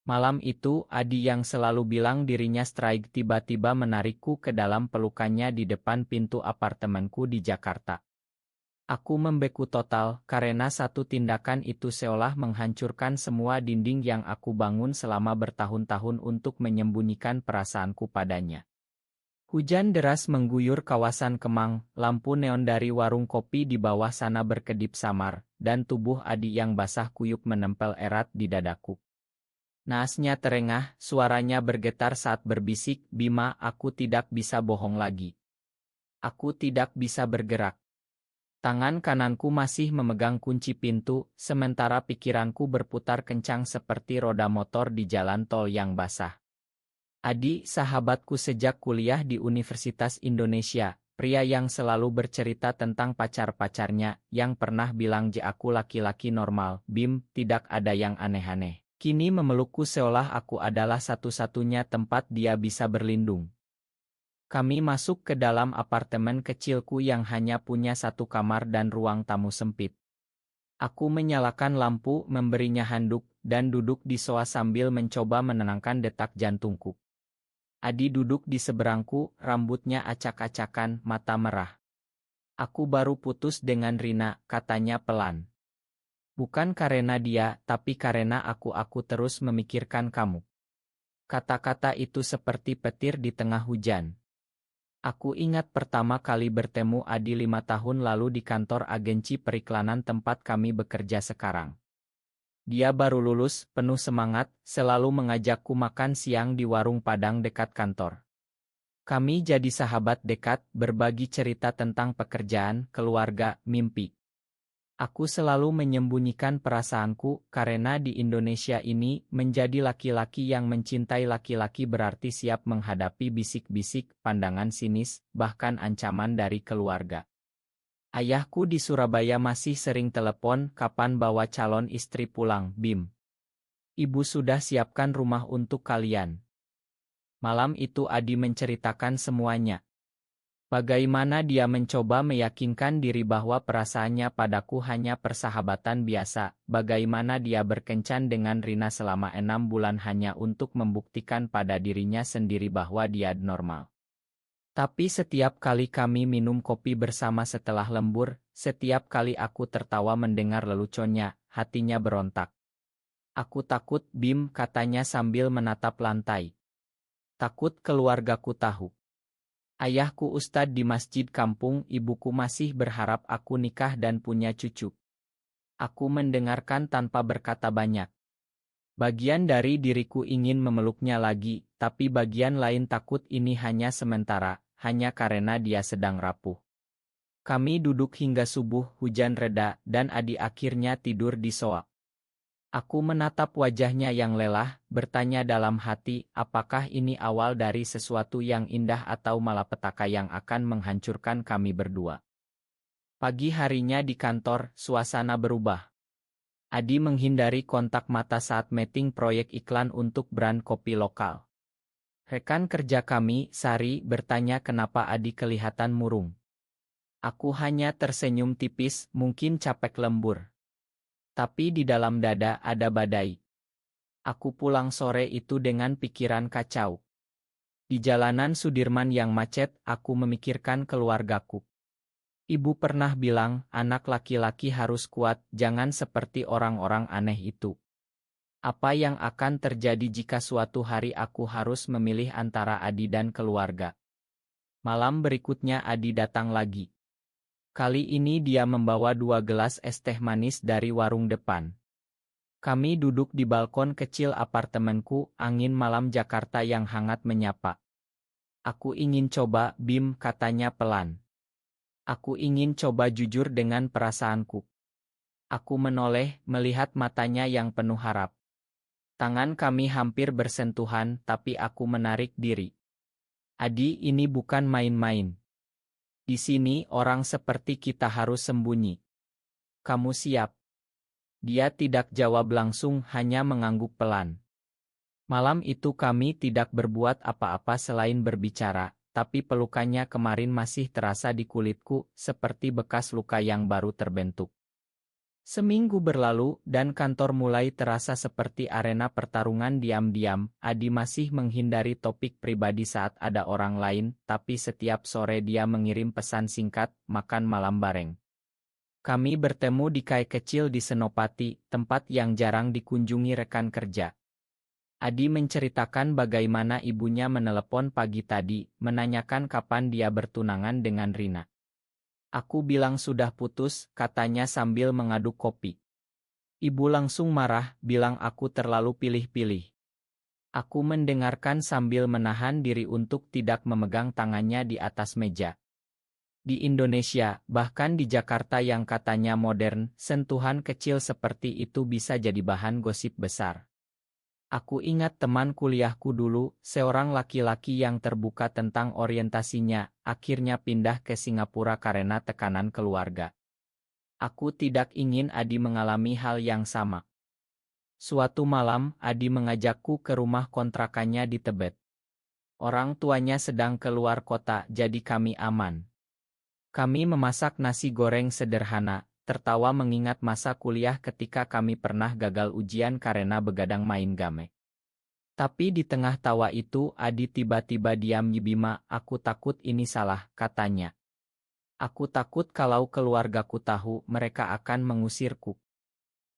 Malam itu, Adi yang selalu bilang dirinya strike tiba-tiba menarikku ke dalam pelukannya di depan pintu apartemenku di Jakarta. Aku membeku total, karena satu tindakan itu seolah menghancurkan semua dinding yang aku bangun selama bertahun-tahun untuk menyembunyikan perasaanku padanya. Hujan deras mengguyur kawasan Kemang, lampu neon dari warung kopi di bawah sana berkedip samar, dan tubuh Adi yang basah kuyup menempel erat di dadaku. Naasnya terengah, suaranya bergetar saat berbisik, "Bima, aku tidak bisa bohong lagi. Aku tidak bisa bergerak." Tangan kananku masih memegang kunci pintu, sementara pikiranku berputar kencang seperti roda motor di jalan tol yang basah. Adi, sahabatku sejak kuliah di Universitas Indonesia, pria yang selalu bercerita tentang pacar-pacarnya, yang pernah bilang aku laki-laki normal, Bim, tidak ada yang aneh-aneh. Kini memelukku seolah aku adalah satu-satunya tempat dia bisa berlindung. Kami masuk ke dalam apartemen kecilku yang hanya punya satu kamar dan ruang tamu sempit. Aku menyalakan lampu, memberinya handuk, dan duduk di sofa sambil mencoba menenangkan detak jantungku. Adi duduk di seberangku, rambutnya acak-acakan, mata merah. "Aku baru putus dengan Rina," katanya pelan. "Bukan karena dia, tapi karena aku terus memikirkan kamu." Kata-kata itu seperti petir di tengah hujan. Aku ingat pertama kali bertemu Adi 5 tahun lalu di kantor agensi periklanan tempat kami bekerja sekarang. Dia baru lulus, penuh semangat, selalu mengajakku makan siang di warung Padang dekat kantor. Kami jadi sahabat dekat, berbagi cerita tentang pekerjaan, keluarga, mimpi. Aku selalu menyembunyikan perasaanku, karena di Indonesia ini, menjadi laki-laki yang mencintai laki-laki berarti siap menghadapi bisik-bisik, pandangan sinis, bahkan ancaman dari keluarga. Ayahku di Surabaya masih sering telepon, "Kapan bawa calon istri pulang, Bim? Ibu sudah siapkan rumah untuk kalian." Malam itu Adi menceritakan semuanya. Bagaimana dia mencoba meyakinkan diri bahwa perasaannya padaku hanya persahabatan biasa, bagaimana dia berkencan dengan Rina selama 6 bulan hanya untuk membuktikan pada dirinya sendiri bahwa dia normal. Tapi setiap kali kami minum kopi bersama setelah lembur, setiap kali aku tertawa mendengar leluconnya, hatinya berontak. "Aku takut, Bim," katanya sambil menatap lantai. "Takut keluargaku tahu. Ayahku ustad di masjid kampung, ibuku masih berharap aku nikah dan punya cucu." Aku mendengarkan tanpa berkata banyak. Bagian dari diriku ingin memeluknya lagi, tapi bagian lain takut ini hanya sementara, hanya karena dia sedang rapuh. Kami duduk hingga subuh, hujan reda, dan Adi akhirnya tidur di sofa. Aku menatap wajahnya yang lelah, bertanya dalam hati, apakah ini awal dari sesuatu yang indah atau malapetaka yang akan menghancurkan kami berdua. Pagi harinya di kantor, suasana berubah. Adi menghindari kontak mata saat meeting proyek iklan untuk brand kopi lokal. Rekan kerja kami, Sari, bertanya kenapa Adi kelihatan murung. Aku hanya tersenyum tipis, mungkin capek lembur. Tapi di dalam dada ada badai. Aku pulang sore itu dengan pikiran kacau. Di jalanan Sudirman yang macet, aku memikirkan keluargaku. Ibu pernah bilang, anak laki-laki harus kuat, jangan seperti orang-orang aneh itu. Apa yang akan terjadi jika suatu hari aku harus memilih antara Adi dan keluarga? Malam berikutnya Adi datang lagi. Kali ini dia membawa 2 gelas es teh manis dari warung depan. Kami duduk di balkon kecil apartemenku, angin malam Jakarta yang hangat menyapa. "Aku ingin coba, Bim," katanya pelan. "Aku ingin coba jujur dengan perasaanku." Aku menoleh, melihat matanya yang penuh harap. Tangan kami hampir bersentuhan, tapi aku menarik diri. "Adi, ini bukan main-main. Di sini, orang seperti kita harus sembunyi. Kamu siap?" Dia tidak jawab langsung, hanya mengangguk pelan. Malam itu kami tidak berbuat apa-apa selain berbicara, tapi pelukannya kemarin masih terasa di kulitku, seperti bekas luka yang baru terbentuk. Seminggu berlalu, dan kantor mulai terasa seperti arena pertarungan diam-diam. Adi masih menghindari topik pribadi saat ada orang lain, tapi setiap sore dia mengirim pesan singkat, makan malam bareng. Kami bertemu di kai kecil di Senopati, tempat yang jarang dikunjungi rekan kerja. Adi menceritakan bagaimana ibunya menelepon pagi tadi, menanyakan kapan dia bertunangan dengan Rina. Aku bilang sudah putus, katanya sambil mengaduk kopi. Ibu langsung marah, bilang aku terlalu pilih-pilih. Aku mendengarkan sambil menahan diri untuk tidak memegang tangannya di atas meja. Di Indonesia, bahkan di Jakarta yang katanya modern, sentuhan kecil seperti itu bisa jadi bahan gosip besar. Aku ingat teman kuliahku dulu, seorang laki-laki yang terbuka tentang orientasinya, akhirnya pindah ke Singapura karena tekanan keluarga. Aku tidak ingin Adi mengalami hal yang sama. Suatu malam, Adi mengajakku ke rumah kontrakannya di Tebet. Orang tuanya sedang keluar kota, jadi kami aman. Kami memasak nasi goreng sederhana, tertawa mengingat masa kuliah ketika kami pernah gagal ujian karena begadang main game. Tapi di tengah tawa itu, Adi tiba-tiba diam. Bima, aku takut ini salah, katanya. Aku takut kalau keluargaku tahu, mereka akan mengusirku.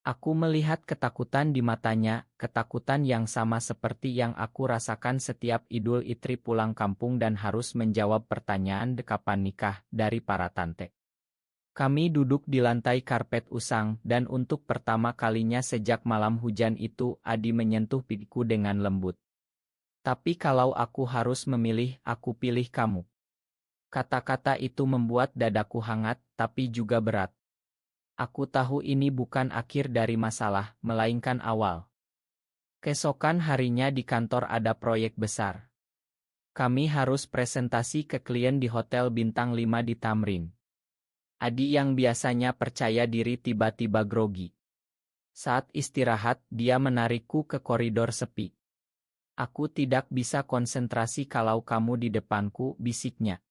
Aku melihat ketakutan di matanya, ketakutan yang sama seperti yang aku rasakan setiap Idul Fitri pulang kampung dan harus menjawab pertanyaan kapan nikah dari para tante. Kami duduk di lantai karpet usang, dan untuk pertama kalinya sejak malam hujan itu, Adi menyentuh pipiku dengan lembut. Tapi kalau aku harus memilih, aku pilih kamu. Kata-kata itu membuat dadaku hangat, tapi juga berat. Aku tahu ini bukan akhir dari masalah, melainkan awal. Keesokan harinya di kantor ada proyek besar. Kami harus presentasi ke klien di Hotel Bintang 5 di Tamrin. Adi yang biasanya percaya diri tiba-tiba grogi. Saat istirahat, dia menarikku ke koridor sepi. Aku tidak bisa konsentrasi kalau kamu di depanku, bisiknya.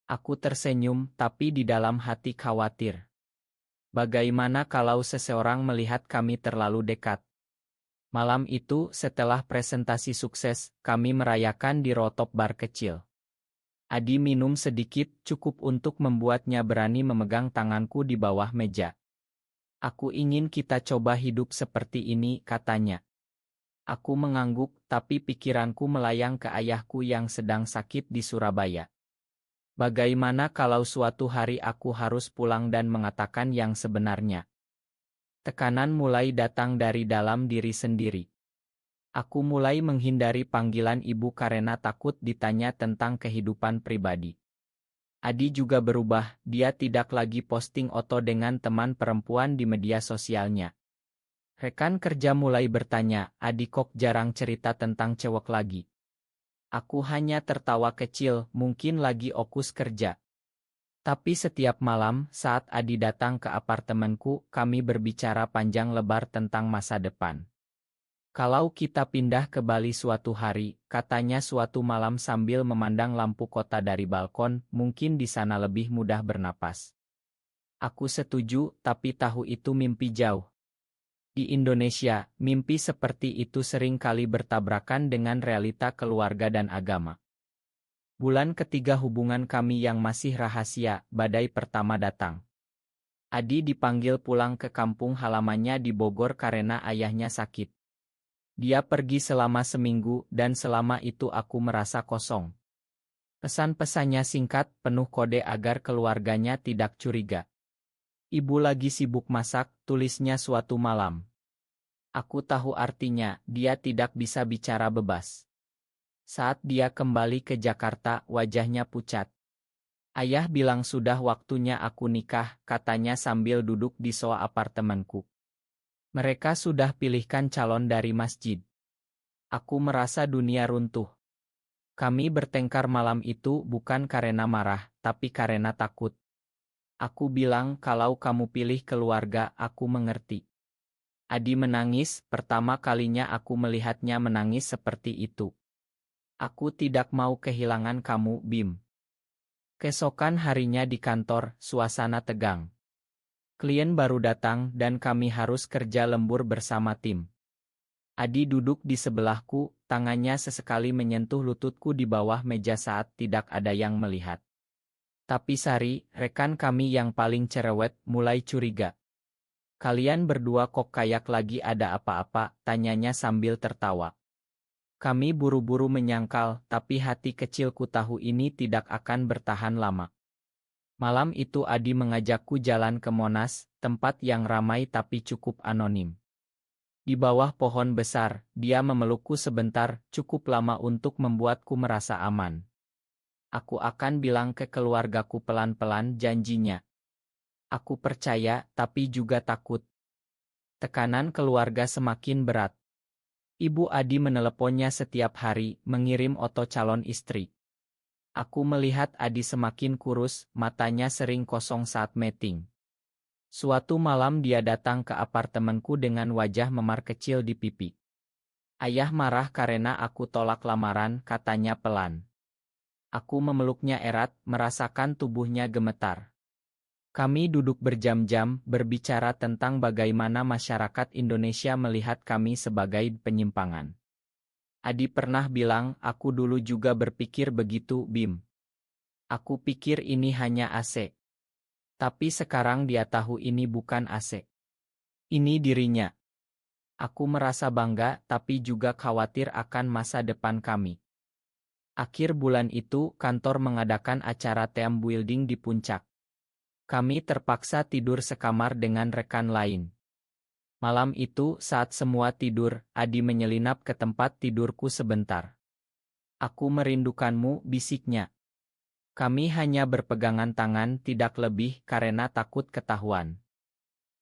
Aku tersenyum, tapi di dalam hati khawatir. Bagaimana kalau seseorang melihat kami terlalu dekat? Malam itu, setelah presentasi sukses, kami merayakan di rooftop bar kecil. Adi minum sedikit, cukup untuk membuatnya berani memegang tanganku di bawah meja. Aku ingin kita coba hidup seperti ini, katanya. Aku mengangguk, tapi pikiranku melayang ke ayahku yang sedang sakit di Surabaya. Bagaimana kalau suatu hari aku harus pulang dan mengatakan yang sebenarnya? Tekanan mulai datang dari dalam diri sendiri. Aku mulai menghindari panggilan ibu karena takut ditanya tentang kehidupan pribadi. Adi juga berubah, dia tidak lagi posting foto dengan teman perempuan di media sosialnya. Rekan kerja mulai bertanya, Adi kok jarang cerita tentang cewek lagi. Aku hanya tertawa kecil, mungkin lagi fokus kerja. Tapi setiap malam, saat Adi datang ke apartemenku, kami berbicara panjang lebar tentang masa depan. Kalau kita pindah ke Bali suatu hari, katanya suatu malam sambil memandang lampu kota dari balkon, mungkin di sana lebih mudah bernapas. Aku setuju, tapi tahu itu mimpi jauh. Di Indonesia, mimpi seperti itu sering kali bertabrakan dengan realita keluarga dan agama. Bulan ketiga hubungan kami yang masih rahasia, badai pertama datang. Adi dipanggil pulang ke kampung halamannya di Bogor karena ayahnya sakit. Dia pergi selama seminggu, dan selama itu aku merasa kosong. Pesan-pesannya singkat, penuh kode agar keluarganya tidak curiga. Ibu lagi sibuk masak, tulisnya suatu malam. Aku tahu artinya, dia tidak bisa bicara bebas. Saat dia kembali ke Jakarta, wajahnya pucat. Ayah bilang sudah waktunya aku nikah, katanya sambil duduk di sofa apartemenku. Mereka sudah pilihkan calon dari masjid. Aku merasa dunia runtuh. Kami bertengkar malam itu bukan karena marah, tapi karena takut. Aku bilang kalau kamu pilih keluarga, aku mengerti. Adi menangis, pertama kalinya aku melihatnya menangis seperti itu. Aku tidak mau kehilangan kamu, Bim. Keesokan harinya di kantor, suasana tegang. Klien baru datang dan kami harus kerja lembur bersama tim. Adi duduk di sebelahku, tangannya sesekali menyentuh lututku di bawah meja saat tidak ada yang melihat. Tapi Sari, rekan kami yang paling cerewet, mulai curiga. Kalian berdua kok kayak lagi ada apa-apa, tanyanya sambil tertawa. Kami buru-buru menyangkal, tapi hati kecilku tahu ini tidak akan bertahan lama. Malam itu Adi mengajakku jalan ke Monas, tempat yang ramai tapi cukup anonim. Di bawah pohon besar, dia memelukku sebentar, cukup lama untuk membuatku merasa aman. Aku akan bilang ke keluargaku pelan-pelan, janjinya. Aku percaya, tapi juga takut. Tekanan keluarga semakin berat. Ibu Adi meneleponnya setiap hari, mengirim foto calon istri. Aku melihat Adi semakin kurus, matanya sering kosong saat meeting. Suatu malam dia datang ke apartemenku dengan wajah memar kecil di pipi. Ayah marah karena aku tolak lamaran, katanya pelan. Aku memeluknya erat, merasakan tubuhnya gemetar. Kami duduk berjam-jam, berbicara tentang bagaimana masyarakat Indonesia melihat kami sebagai penyimpangan. Adi pernah bilang, aku dulu juga berpikir begitu, Bim. Aku pikir ini hanya AC. Tapi sekarang dia tahu ini bukan AC. Ini dirinya. Aku merasa bangga, tapi juga khawatir akan masa depan kami. Akhir bulan itu, kantor mengadakan acara team building di puncak. Kami terpaksa tidur sekamar dengan rekan lain. Malam itu, saat semua tidur, Adi menyelinap ke tempat tidurku sebentar. Aku merindukanmu, bisiknya. Kami hanya berpegangan tangan, tidak lebih, karena takut ketahuan.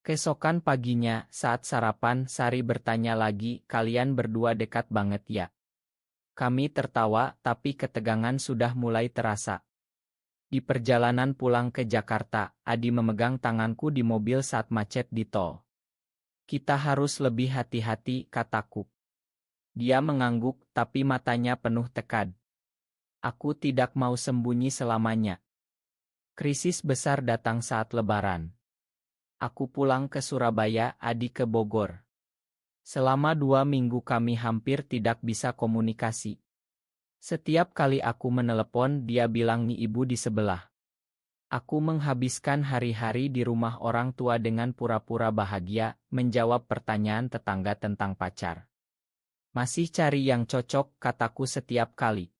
Keesokan paginya, saat sarapan, Sari bertanya lagi, kalian berdua dekat banget ya? Kami tertawa, tapi ketegangan sudah mulai terasa. Di perjalanan pulang ke Jakarta, Adi memegang tanganku di mobil saat macet di tol. Kita harus lebih hati-hati, kataku. Dia mengangguk, tapi matanya penuh tekad. Aku tidak mau sembunyi selamanya. Krisis besar datang saat Lebaran. Aku pulang ke Surabaya, Adi ke Bogor. Selama 2 minggu kami hampir tidak bisa komunikasi. Setiap kali aku menelepon, dia bilang nih ibu di sebelah. Aku menghabiskan hari-hari di rumah orang tua dengan pura-pura bahagia, menjawab pertanyaan tetangga tentang pacar. Masih cari yang cocok, kataku setiap kali.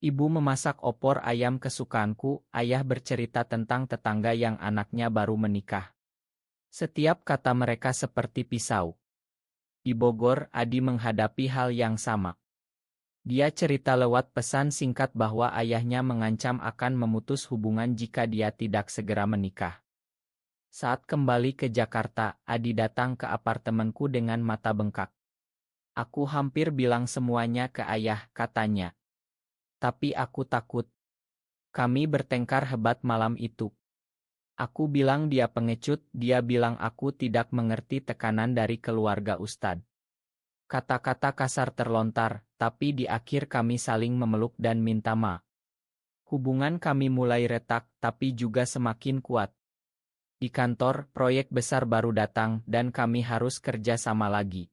Ibu memasak opor ayam kesukaanku, ayah bercerita tentang tetangga yang anaknya baru menikah. Setiap kata mereka seperti pisau. Di Bogor, Adi menghadapi hal yang sama. Dia cerita lewat pesan singkat bahwa ayahnya mengancam akan memutus hubungan jika dia tidak segera menikah. Saat kembali ke Jakarta, Adi datang ke apartemenku dengan mata bengkak. Aku hampir bilang semuanya ke ayah, katanya. Tapi aku takut. Kami bertengkar hebat malam itu. Aku bilang dia pengecut, dia bilang aku tidak mengerti tekanan dari keluarga Ustadz. Kata-kata kasar terlontar, tapi di akhir kami saling memeluk dan minta maaf. Hubungan kami mulai retak, tapi juga semakin kuat. Di kantor, proyek besar baru datang dan kami harus kerja sama lagi.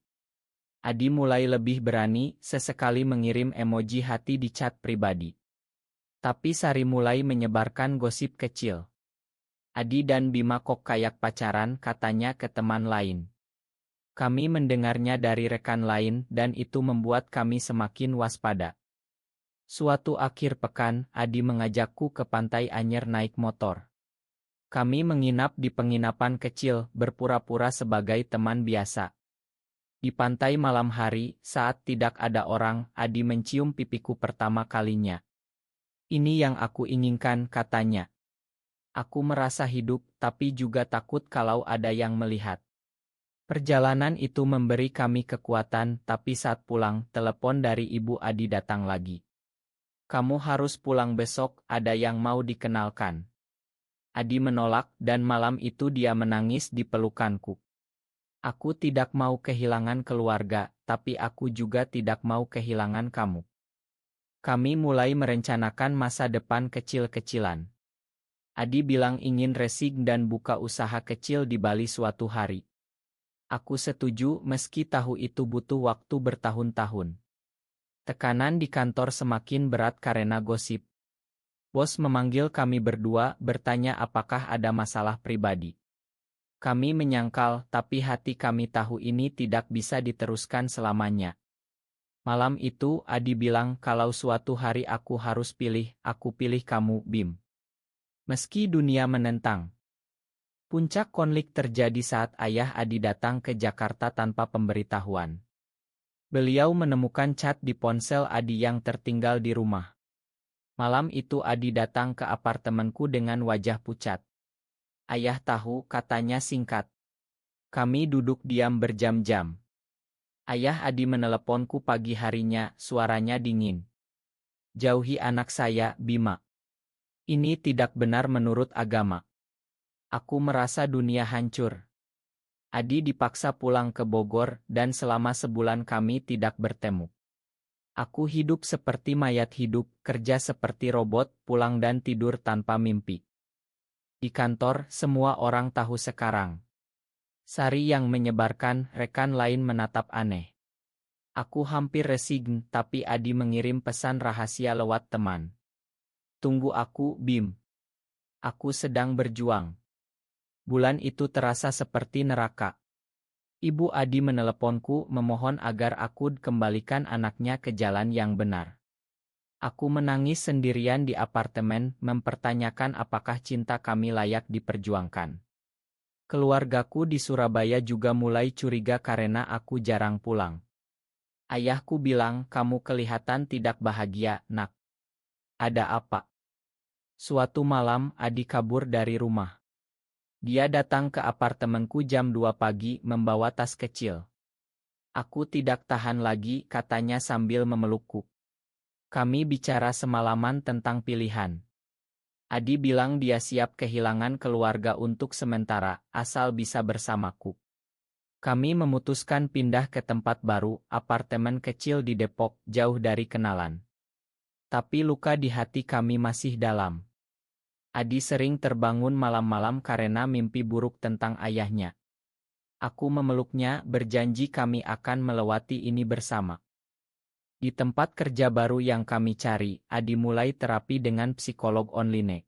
Adi mulai lebih berani, sesekali mengirim emoji hati di chat pribadi. Tapi Sari mulai menyebarkan gosip kecil. Adi dan Bima kok kayak pacaran, katanya ke teman lain. Kami mendengarnya dari rekan lain dan itu membuat kami semakin waspada. Suatu akhir pekan, Adi mengajakku ke Pantai Anyer naik motor. Kami menginap di penginapan kecil, berpura-pura sebagai teman biasa. Di pantai malam hari, saat tidak ada orang, Adi mencium pipiku pertama kalinya. Ini yang aku inginkan, katanya. Aku merasa hidup, tapi juga takut kalau ada yang melihat. Perjalanan itu memberi kami kekuatan, tapi saat pulang, telepon dari ibu Adi datang lagi. Kamu harus pulang besok, ada yang mau dikenalkan. Adi menolak, dan malam itu dia menangis di pelukanku. Aku tidak mau kehilangan keluarga, tapi aku juga tidak mau kehilangan kamu. Kami mulai merencanakan masa depan kecil-kecilan. Adi bilang ingin resign dan buka usaha kecil di Bali suatu hari. Aku setuju meski tahu itu butuh waktu bertahun-tahun. Tekanan di kantor semakin berat karena gosip. Bos memanggil kami berdua, bertanya apakah ada masalah pribadi. Kami menyangkal, tapi hati kami tahu ini tidak bisa diteruskan selamanya. Malam itu, Adi bilang kalau suatu hari aku harus pilih, aku pilih kamu, Bim. Meski dunia menentang. Puncak konflik terjadi saat ayah Adi datang ke Jakarta tanpa pemberitahuan. Beliau menemukan cat di ponsel Adi yang tertinggal di rumah. Malam itu Adi datang ke apartemenku dengan wajah pucat. Ayah tahu, katanya singkat. Kami duduk diam berjam-jam. Ayah Adi meneleponku pagi harinya, suaranya dingin. Jauhi anak saya, Bima. Ini tidak benar menurut agama. Aku merasa dunia hancur. Adi dipaksa pulang ke Bogor dan selama sebulan kami tidak bertemu. Aku hidup seperti mayat hidup, kerja seperti robot, pulang dan tidur tanpa mimpi. Di kantor, semua orang tahu sekarang. Sari yang menyebarkan, rekan lain menatap aneh. Aku hampir resign, tapi Adi mengirim pesan rahasia lewat teman. Tunggu aku, Bim. Aku sedang berjuang. Bulan itu terasa seperti neraka. Ibu Adi meneleponku memohon agar aku kembalikan anaknya ke jalan yang benar. Aku menangis sendirian di apartemen, mempertanyakan apakah cinta kami layak diperjuangkan. Keluargaku di Surabaya juga mulai curiga karena aku jarang pulang. Ayahku bilang, kamu kelihatan tidak bahagia, nak. Ada apa? Suatu malam, Adi kabur dari rumah. Dia datang ke apartemenku jam 2 pagi membawa tas kecil. Aku tidak tahan lagi, katanya sambil memelukku. Kami bicara semalaman tentang pilihan. Adi bilang dia siap kehilangan keluarga untuk sementara, asal bisa bersamaku. Kami memutuskan pindah ke tempat baru, apartemen kecil di Depok, jauh dari kenalan. Tapi luka di hati kami masih dalam. Adi sering terbangun malam-malam karena mimpi buruk tentang ayahnya. Aku memeluknya, berjanji kami akan melewati ini bersama. Di tempat kerja baru yang kami cari, Adi mulai terapi dengan psikolog online.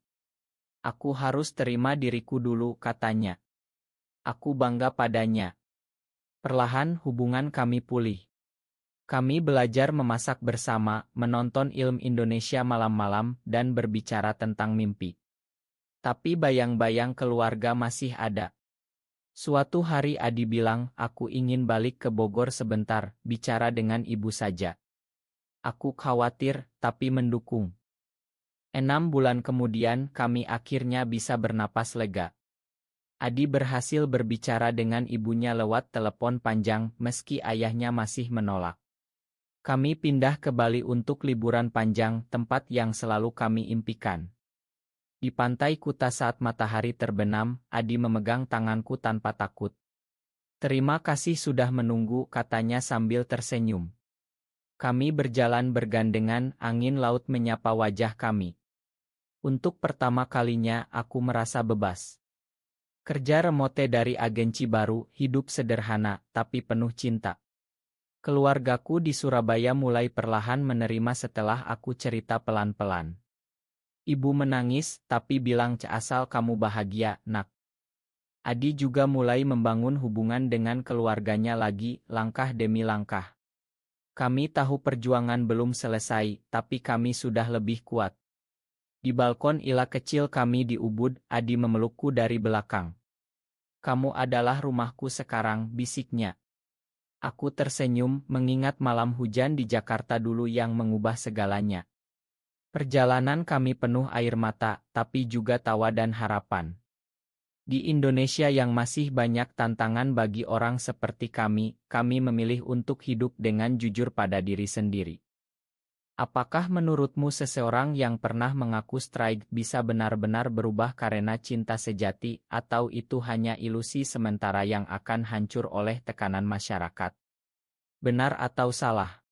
Aku harus terima diriku dulu, katanya. Aku bangga padanya. Perlahan hubungan kami pulih. Kami belajar memasak bersama, menonton film Indonesia malam-malam, dan berbicara tentang mimpi. Tapi bayang-bayang keluarga masih ada. Suatu hari Adi bilang, aku ingin balik ke Bogor sebentar, bicara dengan ibu saja. Aku khawatir, tapi mendukung. 6 bulan kemudian, kami akhirnya bisa bernapas lega. Adi berhasil berbicara dengan ibunya lewat telepon panjang, meski ayahnya masih menolak. Kami pindah ke Bali untuk liburan panjang, tempat yang selalu kami impikan. Di pantai Kuta saat matahari terbenam, Adi memegang tanganku tanpa takut. Terima kasih sudah menunggu, katanya sambil tersenyum. Kami berjalan bergandengan, angin laut menyapa wajah kami. Untuk pertama kalinya, aku merasa bebas. Kerja remote dari agensi baru, hidup sederhana, tapi penuh cinta. Keluargaku di Surabaya mulai perlahan menerima setelah aku cerita pelan-pelan. Ibu menangis, tapi bilang asal kamu bahagia, nak. Adi juga mulai membangun hubungan dengan keluarganya lagi, langkah demi langkah. Kami tahu perjuangan belum selesai, tapi kami sudah lebih kuat. Di balkon ila kecil kami di Ubud, Adi memelukku dari belakang. Kamu adalah rumahku sekarang, bisiknya. Aku tersenyum, mengingat malam hujan di Jakarta dulu yang mengubah segalanya. Perjalanan kami penuh air mata, tapi juga tawa dan harapan. Di Indonesia yang masih banyak tantangan bagi orang seperti kami memilih untuk hidup dengan jujur pada diri sendiri. Apakah menurutmu seseorang yang pernah mengaku strike bisa benar-benar berubah karena cinta sejati, atau itu hanya ilusi sementara yang akan hancur oleh tekanan masyarakat? Benar atau salah?